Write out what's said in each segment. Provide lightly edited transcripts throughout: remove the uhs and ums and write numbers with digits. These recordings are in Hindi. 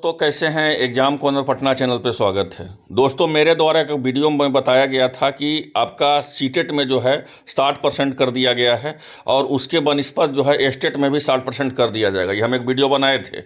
तो कैसे हैं। एग्जाम कॉर्नर पटना चैनल पे स्वागत है। दोस्तों, मेरे द्वारा एक वीडियो में बताया गया था कि आपका सीटेट में जो है 60% कर दिया गया है और उसके बनिस्पत जो है एस्टेट में भी 60% कर दिया जाएगा। ये हम एक वीडियो बनाए थे,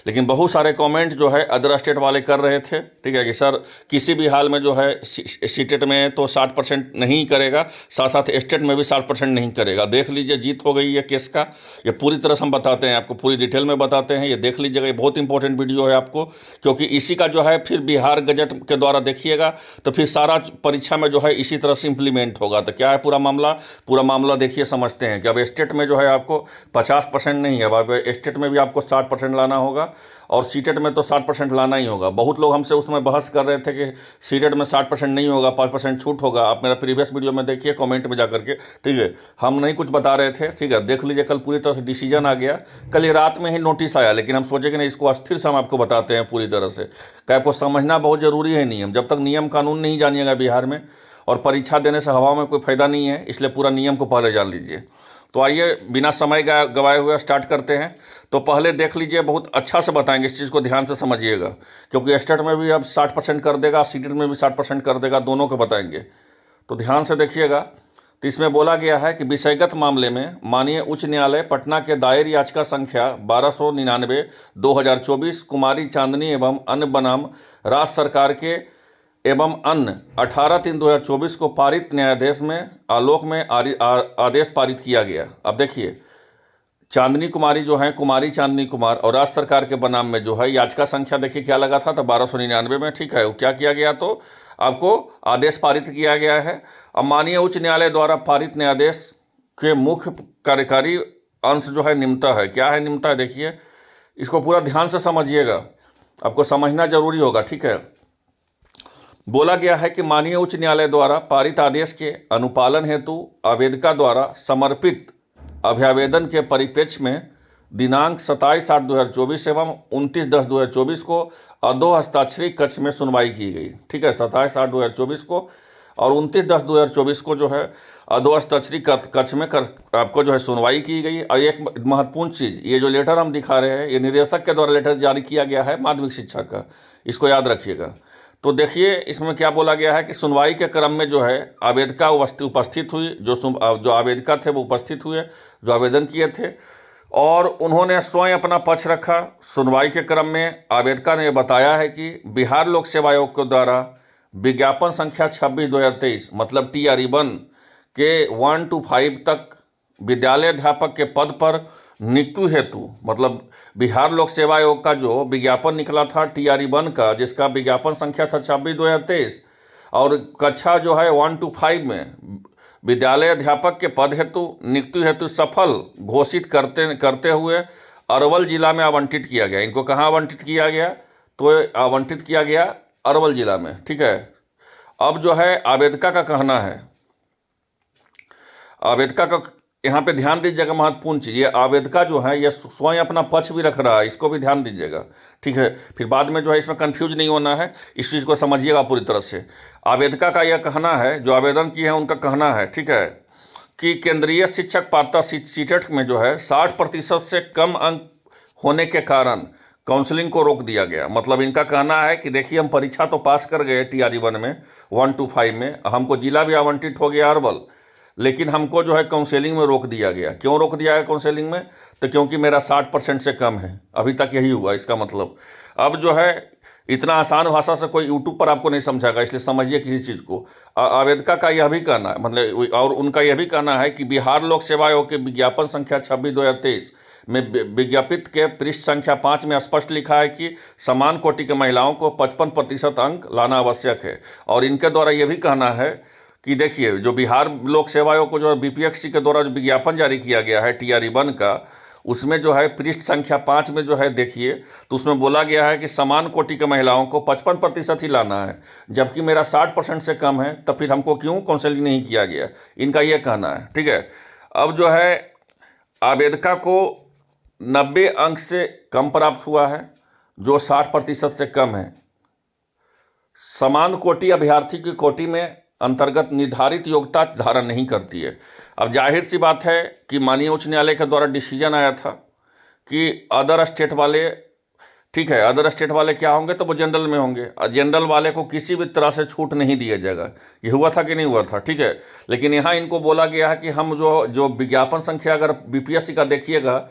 लेकिन बहुत सारे कमेंट जो है अदर स्टेट वाले कर रहे थे, ठीक है, कि सर किसी भी हाल में जो है सीटेट में तो 60% नहीं करेगा, साथ साथ एस्टेट में भी 60% नहीं करेगा। देख लीजिए, जीत हो गई है केस का। ये पूरी तरह से हम बताते हैं, आपको पूरी डिटेल में बताते हैं। ये देख लीजिएगा, ये बहुत इंपॉर्टेंट वीडियो है आपको, क्योंकि इसी का जो है फिर बिहार गजट के द्वारा देखिएगा तो फिर सारा परीक्षा में जो है इसी तरह से इंप्लीमेंट होगा। तो क्या है पूरा मामला देखिए, समझते हैं कि अब स्टेट में जो है आपको 50% नहीं है, अब स्टेट में भी आपको 60% लाना होगा और सीटेट में तो 60% लाना ही होगा। बहुत लोग हमसे उसमें बहस कर रहे थे कि सीटेट में 60% नहीं होगा, 5% छूट होगा। आप मेरा प्रीवियस वीडियो में देखिए, कमेंट में जाकर के, ठीक है। हम नहीं कुछ बता रहे थे, ठीक है, देख लीजिए। कल पूरी तरह से डिसीजन आ गया, कल ये रात में ही नोटिस आया, लेकिन हम सोचे कि नहीं, इसको अस्थिर से हम आपको बताते हैं पूरी तरह से। क्या आपको समझना बहुत ज़रूरी है नियम। जब तक नियम कानून नहीं जानिएगा बिहार में, और परीक्षा देने से हवा में कोई फायदा नहीं है, इसलिए पूरा नियम को पहले जान लीजिए। तो आइए बिना समय गवाए हुए स्टार्ट करते हैं। तो पहले देख लीजिए, बहुत अच्छा से बताएंगे, इस चीज़ को ध्यान से समझिएगा, क्योंकि स्टेट में भी अब 60% कर देगा, सीटेट में भी 60% कर देगा, दोनों को बताएंगे। तो ध्यान से देखिएगा। तो इसमें बोला गया है कि विषयगत मामले में माननीय उच्च न्यायालय पटना के दायर याचिका संख्या 1299/2024 कुमारी चांदनी एवं अन्य बनाम राज्य सरकार के एवं अन्य 18/3/2024 को पारित न्यायाधीश में आलोक में आदेश पारित किया गया। अब देखिए, चांदनी कुमारी जो है, कुमारी चांदनी कुमार, और राज्य सरकार के बनाम में जो है याचिका संख्या देखिए क्या लगा था, तो 1299 में, ठीक है। वो क्या किया गया, तो आपको आदेश पारित किया गया है। अब माननीय उच्च न्यायालय द्वारा पारित न्यायाधीश के मुख्य कार्यकारी अंश जो है निम्नतः है। क्या है निम्नतः, देखिए, इसको पूरा ध्यान से समझिएगा, आपको समझना जरूरी होगा, ठीक है। बोला गया है कि माननीय उच्च न्यायालय द्वारा पारित आदेश के अनुपालन हेतु आवेदका द्वारा समर्पित अभ्यावेदन के परिप्रेक्ष्य में दिनांक 27/8/2024 एवं 29/10/2024 को अधो हस्ताक्षरी कक्ष में सुनवाई की गई, ठीक है। 27/8/2024 को और 29/10/2024 को जो है अधो हस्ताक्षरी कक्ष में आपको जो है सुनवाई की गई। और एक महत्वपूर्ण चीज़, ये जो लेटर हम दिखा रहे हैं, ये निदेशक के द्वारा लेटर जारी किया गया है माध्यमिक शिक्षा का, इसको याद रखिएगा। तो देखिए, इसमें क्या बोला गया है कि सुनवाई के क्रम में जो है आवेदका उपस्थित हुई, जो आवेदका थे वो उपस्थित हुए, जो आवेदन किए थे, और उन्होंने स्वयं अपना पक्ष रखा। सुनवाई के क्रम में आवेदका ने बताया है कि बिहार लोक सेवा आयोग के द्वारा विज्ञापन संख्या 26/2023 मतलब TRE-1 के 1 to 5 तक विद्यालय अध्यापक के पद पर नियुक्ति हेतु, मतलब बिहार लोक सेवा आयोग का जो विज्ञापन निकला था TRE-1 का, जिसका विज्ञापन संख्या था 26/2023, और कक्षा जो है 1 to 5 में विद्यालय अध्यापक के पद हेतु नियुक्ति हेतु सफल घोषित करते हुए अरवल जिला में आवंटित किया गया। इनको कहाँ आवंटित किया गया, तो आवंटित किया गया अरवल जिला में, ठीक है। अब जो है आवेदका का कहना है, आवेदका का यहाँ पे ध्यान दीजिएगा, महत्वपूर्ण चीज़, ये आवेदका जो है ये स्वयं अपना पक्ष भी रख रहा है, इसको भी ध्यान दीजिएगा, ठीक है। फिर बाद में जो है इसमें कंफ्यूज नहीं होना है, इस चीज़ को समझिएगा पूरी तरह से। आवेदका का यह कहना है, जो आवेदन किए हैं उनका कहना है, ठीक है, कि केंद्रीय शिक्षक पात्रता सीटेट में जो है 60% से कम अंक होने के कारण काउंसलिंग को रोक दिया गया। मतलब इनका कहना है कि देखिए, हम परीक्षा तो पास कर गए TRE-1 में 1 to 5 में, हमको जिला भी आवंटित हो गया अरवल, लेकिन हमको जो है काउंसलिंग में रोक दिया गया। क्यों रोक दिया है काउंसलिंग में, तो क्योंकि मेरा 60% से कम है, अभी तक यही हुआ। इसका मतलब अब जो है इतना आसान भाषा से कोई यूट्यूब पर आपको नहीं समझाएगा, इसलिए समझिए किसी चीज़ को। आवेदका का यह भी कहना है, मतलब, और उनका यह भी कहना है कि बिहार लोक सेवा आयोग के विज्ञापन संख्या 26/2023 में विज्ञापित के पृष्ठ संख्या 5 में स्पष्ट लिखा है कि समान कोटि के महिलाओं को 55% अंक लाना आवश्यक है। और इनके द्वारा यह भी कहना है कि देखिए, जो बिहार लोक सेवा आयोग को जो BPSC के द्वारा जो विज्ञापन जारी किया गया है TRE-1 का, उसमें जो है पृष्ठ संख्या 5 में जो है देखिए, तो उसमें बोला गया है कि समान कोटि के महिलाओं को 55% ही लाना है, जबकि मेरा 60% से कम है, तो फिर हमको क्यों काउंसलिंग नहीं किया गया, इनका ये कहना है, ठीक है। अब जो है आवेदका को 90 अंक से कम प्राप्त हुआ है, जो 60% से कम है। समान कोटि अभ्यर्थी की कोटि में अंतर्गत निर्धारित योग्यता धारण नहीं करती है। अब जाहिर सी बात है कि माननीय उच्च न्यायालय के द्वारा डिसीजन आया था कि अदर स्टेट वाले ठीक है। अदर स्टेट वाले क्या होंगे, तो वो जनरल में होंगे, और जनरल वाले को किसी भी तरह से छूट नहीं दिया जाएगा। ये हुआ था कि नहीं हुआ था, ठीक है। लेकिन यहाँ इनको बोला गया है कि हम जो विज्ञापन संख्या अगर बीपीएससी का देखिएगा,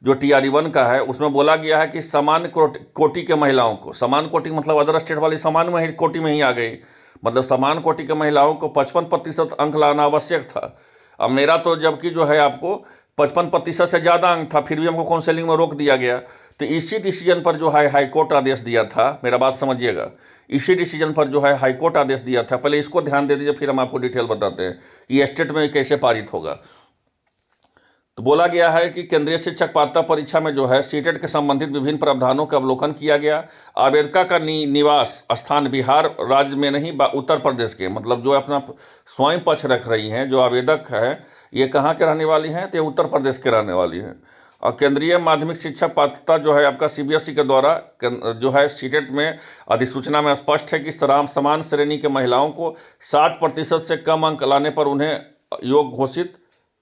जो TRE-1 का है, उसमें बोला गया है कि समान कोटि के महिलाओं को, समान कोटि मतलब अदर स्टेट वाली समान कोटि में ही आ गई, मतलब समान कोटि के महिलाओं को 55% अंक लाना आवश्यक था। अब मेरा तो जबकि जो है आपको 55% से ज़्यादा अंक था, फिर भी हमको काउंसलिंग में रोक दिया गया। तो इसी डिसीजन पर जो है हाईकोर्ट आदेश दिया था, मेरा बात समझिएगा, इसी डिसीजन पर जो है हाईकोर्ट आदेश दिया था। पहले इसको ध्यान दे दीजिए, फिर हम आपको डिटेल बताते हैं ये स्टेट में कैसे पारित होगा। तो बोला गया है कि केंद्रीय शिक्षक पात्रता परीक्षा में जो है सीटेट के संबंधित विभिन्न प्रावधानों का अवलोकन किया गया। आवेदका का निवास स्थान बिहार राज्य में नहीं, उत्तर प्रदेश के, मतलब जो अपना स्वयं पक्ष रख रही हैं, जो आवेदक है, ये कहाँ के रहने वाली हैं, तो ये उत्तर प्रदेश के रहने वाली हैं। और केंद्रीय माध्यमिक शिक्षक पात्रता जो है आपका CBSE के द्वारा जो है सीटेट में अधिसूचना में स्पष्ट है कि समान श्रेणी के महिलाओं को 60% से कम अंक लाने पर उन्हें योग्य घोषित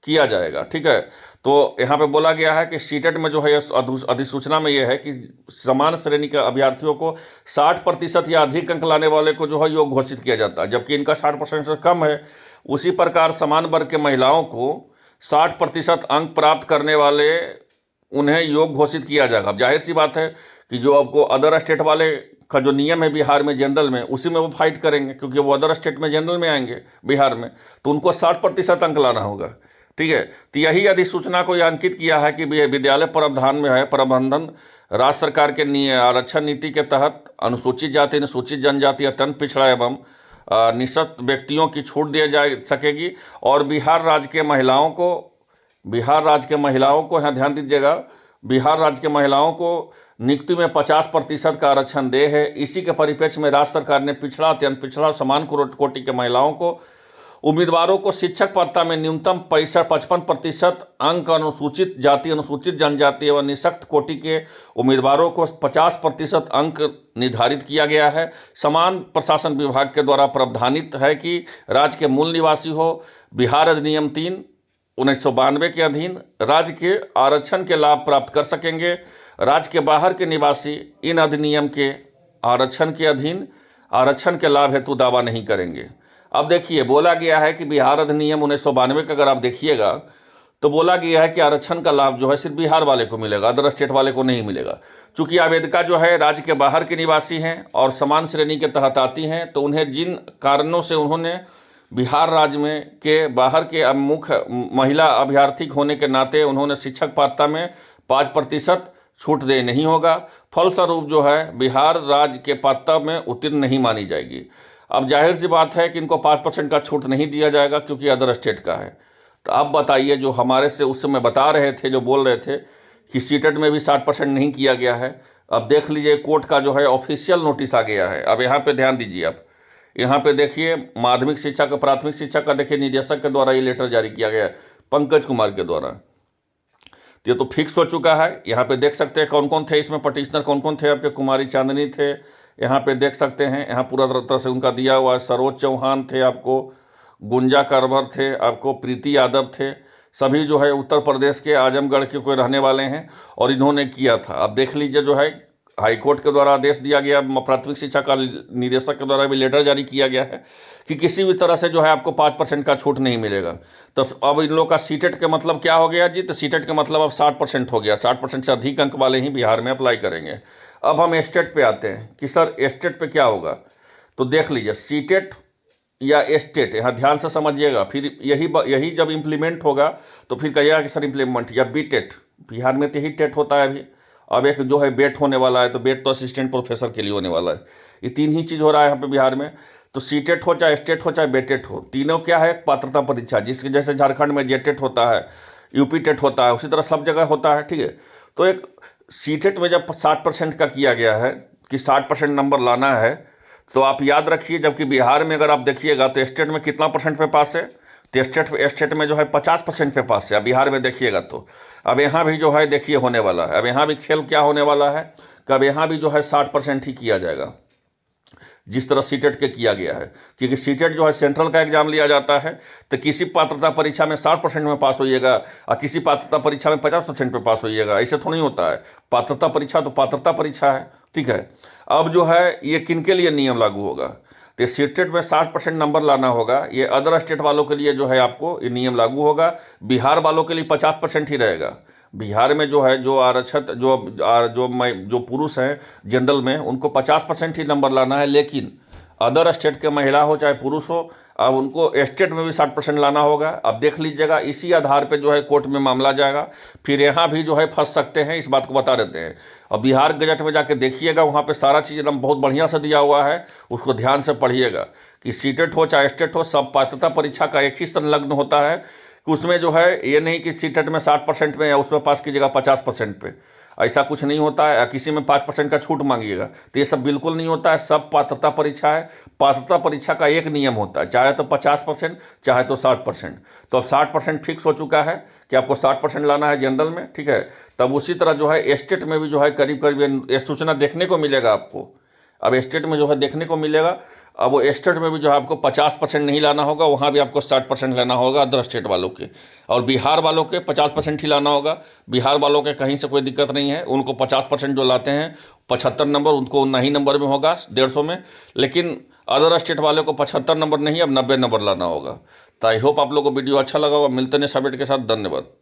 किया जाएगा, ठीक है। तो यहाँ पे बोला गया है कि सीटेट में जो है अधिसूचना में यह है कि समान श्रेणी के अभ्यर्थियों को 60% या अधिक अंक लाने वाले को जो है योग्य घोषित किया जाता है, जबकि इनका 60% से कम है। उसी प्रकार समान वर्ग के महिलाओं को 60% अंक प्राप्त करने वाले उन्हें योग्य घोषित किया जाएगा। अब जाहिर सी बात है कि जो आपको अदर स्टेट वाले का जो नियम है बिहार में जनरल में, उसी में वो फाइट करेंगे, क्योंकि वो अदर स्टेट में जनरल में आएंगे बिहार में, तो उनको 60% अंक लाना होगा, ठीक है। तो यही अधिसूचना को यह अंकित किया है कि विद्यालय प्रावधान में है प्रबंधन राज्य सरकार के आरक्षण नीति के तहत अनुसूचित जाति, अनुसूचित जनजाति, अत्यंत पिछड़ा एवं निःशक्त व्यक्तियों की छूट दी जा सकेगी। और बिहार राज्य के महिलाओं को यहाँ ध्यान दीजिएगा, बिहार राज्य के महिलाओं को नियुक्ति में 50% का आरक्षण दे है। इसी के परिप्रेक्ष्य में राज्य सरकार ने पिछड़ा, अत्यंत पिछड़ा, समान कोटि के महिलाओं को उम्मीदवारों को शिक्षक पात्रता में न्यूनतम 55% अंक, अनुसूचित जाति, अनुसूचित जनजाति एवं निःशक्त कोटि के उम्मीदवारों को 50% अंक निर्धारित किया गया है। समान प्रशासन विभाग के द्वारा प्रावधानित है कि राज्य के मूल निवासी हो, बिहार अधिनियम 3/1992 के अधीन राज्य के आरक्षण के लाभ प्राप्त कर सकेंगे। राज्य के बाहर के निवासी इन अधिनियम के आरक्षण के अधीन आरक्षण के लाभ हेतु दावा नहीं करेंगे। अब देखिए, बोला गया है कि बिहार अधिनियम 1992 का अगर आप देखिएगा तो बोला गया है कि आरक्षण का लाभ जो है सिर्फ बिहार वाले को मिलेगा, अदर स्टेट वाले को नहीं मिलेगा। चूंकि आवेदिका जो है राज्य के बाहर के निवासी हैं और समान श्रेणी के तहत आती हैं, तो उन्हें जिन कारणों से उन्होंने बिहार राज्य में के बाहर के मुख्य महिला अभ्यर्थी होने के नाते उन्होंने शिक्षक पात्रता में 5% छूट दे नहीं होगा। फलस्वरूप जो है बिहार राज्य के पात्रता में उत्तीर्ण नहीं मानी जाएगी। अब जाहिर सी बात है कि इनको 5% का छूट नहीं दिया जाएगा, क्योंकि अदर स्टेट का है। तो अब बताइए, जो हमारे से उस समय बता रहे थे, जो बोल रहे थे कि सीटेट में भी 60% नहीं किया गया है, अब देख लीजिए कोर्ट का जो है ऑफिशियल नोटिस आ गया है। अब यहाँ पे ध्यान दीजिए, आप यहाँ पे देखिए माध्यमिक शिक्षा का, प्राथमिक शिक्षा का देखिए निदेशक के द्वारा ये लेटर जारी किया गया है, पंकज कुमार के द्वारा। ये तो फिक्स हो चुका है। यहाँ पे देख सकते हैं कौन कौन थे इसमें पटिशनर, कौन कौन थे आपके, कुमारी चांदनी थे, यहाँ पे देख सकते हैं, यहाँ पूरा तरह से उनका दिया हुआ है। सरोज चौहान थे, आपको गुंजा करवर थे, आपको प्रीति यादव थे, सभी जो है उत्तर प्रदेश के आजमगढ़ के कोई रहने वाले हैं और इन्होंने किया था। अब देख लीजिए, जो है हाईकोर्ट के द्वारा आदेश दिया गया, प्राथमिक शिक्षा का निदेशक के द्वारा भी लेटर जारी किया गया है कि किसी भी तरह से जो है आपको 5% का छूट नहीं मिलेगा। तो अब इन लोग का सीटेट का मतलब क्या हो गया जी, तो सीटेट का मतलब अब 60% हो गया। 60% से अधिक अंक वाले ही बिहार में अप्लाई करेंगे। अब हम स्टेट पे आते हैं कि सर स्टेट पे क्या होगा। तो देख लीजिए, सीटेट या स्टेट, यहाँ ध्यान से समझिएगा। फिर यही जब इम्प्लीमेंट होगा तो फिर कहिएगा कि सर इम्प्लीमेंट या बीटेट, बिहार में तो ही टेट होता है अभी। अब एक जो है बेट होने वाला है, तो बेट तो असिस्टेंट प्रोफेसर के लिए होने वाला है। ये 3 ही चीज़ हो रहा है यहाँ पे बिहार में। तो सीटेट हो, चाहे स्टेट हो, चाहे बेटेट हो, तीनों क्या है, पात्रता परीक्षा, जिसके जैसे झारखंड में जेटेट होता है, यूपी टेट होता है, उसी तरह सब जगह होता है, ठीक है। तो एक सीटेट में जब 60% का किया गया है कि 60% नंबर लाना है, तो आप याद रखिए, जबकि बिहार में अगर आप देखिएगा तो स्टेट में कितना % पे पास है, तो स्टेट में जो है 50% पे पास है। अब बिहार में देखिएगा तो अब यहाँ भी जो है देखिए होने वाला है। अब यहाँ भी खेल क्या होने वाला है कि अब यहाँ भी जो है 60% ही किया जाएगा। जिस तरह सीटेट के किया गया है, क्योंकि सीटेट जो है सेंट्रल का एग्जाम लिया जाता है, तो किसी पात्रता परीक्षा में 60% में पास होइएगा और किसी पात्रता परीक्षा में 50% पे पास होइएगा, ऐसे थोड़ा नहीं होता है। पात्रता परीक्षा तो पात्रता परीक्षा है, ठीक है। अब जो है ये किन के लिए नियम लागू होगा, तो सीटेट में 60% नंबर लाना होगा, ये अदर स्टेट वालों के लिए जो है आपको ये नियम लागू होगा। बिहार वालों के लिए 50% ही रहेगा। बिहार में जो है जो आरक्षित जो पुरुष हैं जनरल में, उनको 50% ही नंबर लाना है, लेकिन अदर स्टेट के महिला हो चाहे पुरुष हो, अब उनको स्टेट में भी 60% लाना होगा। अब देख लीजिएगा, इसी आधार पे जो है कोर्ट में मामला जाएगा, फिर यहाँ भी जो है फंस सकते हैं, इस बात को बता देते हैं। और बिहार गजट में जाके देखिएगा, वहाँ पे सारा चीज़ एकदम बहुत बढ़िया से दिया हुआ है, उसको ध्यान से पढ़िएगा कि सीटेट हो चाहे स्टेट हो, सब पात्रता परीक्षा का एक ही संलग्न होता है, कि उसमें जो है ये नहीं कि सीटेट में 60% में या उसमें पास कीजिएगा 50% पे, ऐसा कुछ नहीं होता है। किसी में 5% का छूट मांगिएगा, तो ये सब बिल्कुल नहीं होता है। सब पात्रता परीक्षा है। पात्रता परीक्षा का एक नियम होता है, चाहे तो 50% चाहे तो 60%। तो अब 60% फिक्स हो चुका है कि आपको 60% लाना है जनरल में, ठीक है। तब उसी तरह जो है स्टेट में भी जो है करीब करीब ये सूचना देखने को मिलेगा आपको। अब स्टेट में जो है देखने को मिलेगा, अब वो स्टेट में भी जो है आपको 50% नहीं लाना होगा, वहाँ भी आपको 60% लेना होगा अदर स्टेट वालों के। और बिहार वालों के 50% ही लाना होगा। बिहार वालों के कहीं से कोई दिक्कत नहीं है, उनको 50% जो लाते हैं 75 नंबर, उनको उतना ही नंबर में होगा 150 में। लेकिन अदर स्टेट वाले को 75 नंबर नहीं, अब 90 नंबर लाना होगा। तो आई होप आप लोगों को वीडियो अच्छा लगा होगा। मिलते हैं नेक्स्ट अपडेट के साथ। धन्यवाद।